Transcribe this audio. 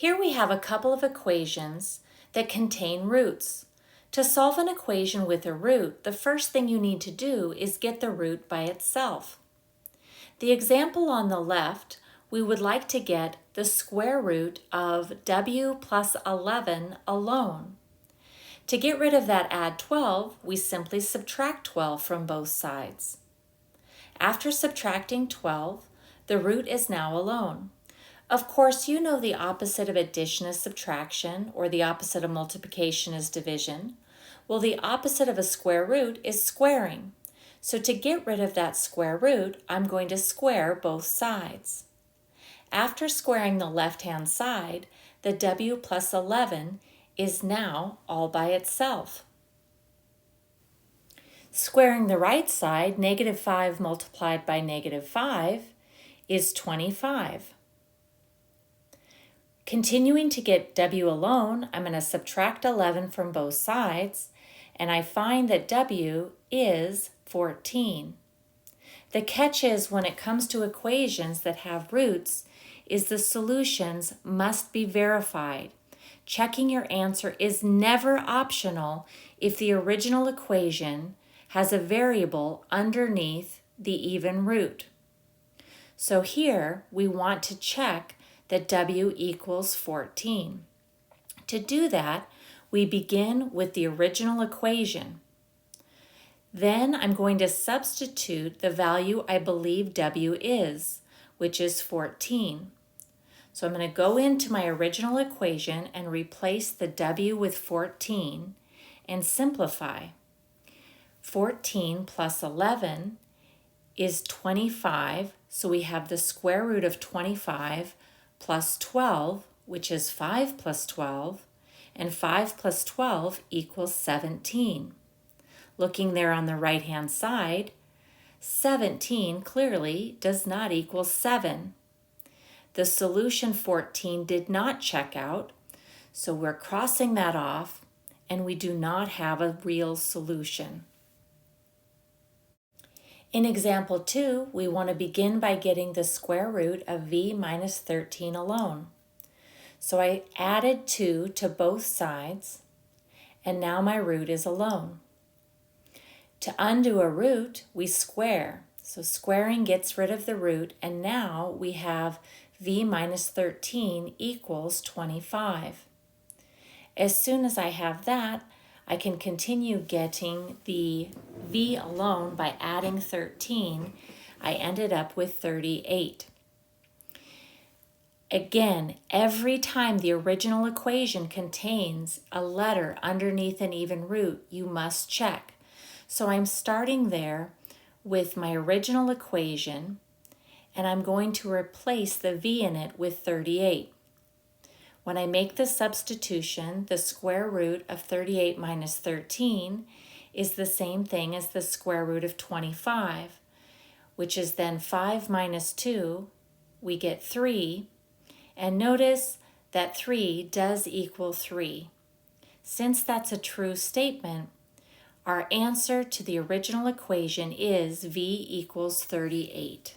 Here we have a couple of equations that contain roots. To solve an equation with a root, the first thing you need to do is get the root by itself. The example on the left, we would like to get the square root of w plus 11 alone. To get rid of that add 12, we simply subtract 12 from both sides. After subtracting 12, the root is now alone. Of course, you know the opposite of addition is subtraction, or the opposite of multiplication is division. Well, the opposite of a square root is squaring. So to get rid of that square root, I'm going to square both sides. After squaring the left-hand side, the w plus 11 is now all by itself. Squaring the right side, negative 5 multiplied by negative 5 is 25. Continuing to get w alone, I'm going to subtract 11 from both sides, and I find that w is 14. The catch is when it comes to equations that have roots is the solutions must be verified. Checking your answer is never optional if the original equation has a variable underneath the even root. So here we want to check that w equals 14. To do that, we begin with the original equation. Then I'm going to substitute the value I believe w is, which is 14. So I'm going to go into my original equation and replace the w with 14 and simplify. 14 plus 11 is 25, so we have the square root of 25 plus 12, which is 5 plus 12, and 5 plus 12 equals 17. Looking there on the right-hand side, 17 clearly does not equal 7. The solution 14 did not check out, so we're crossing that off, and we do not have a real solution. In example 2, we want to begin by getting the square root of v minus 13 alone. So I added 2 to both sides, and now my root is alone. To undo a root, we square. So squaring gets rid of the root, and now we have v minus 13 equals 25. As soon as I have that, I can continue getting the v alone by adding 13. I ended up with 38. Again, every time the original equation contains a letter underneath an even root, you must check. So I'm starting there with my original equation, and I'm going to replace the v in it with 38. When I make the substitution, the square root of 38 minus 13 is the same thing as the square root of 25, which is then 5 minus 2, we get 3, and notice that 3 does equal 3. Since that's a true statement, our answer to the original equation is v equals 38.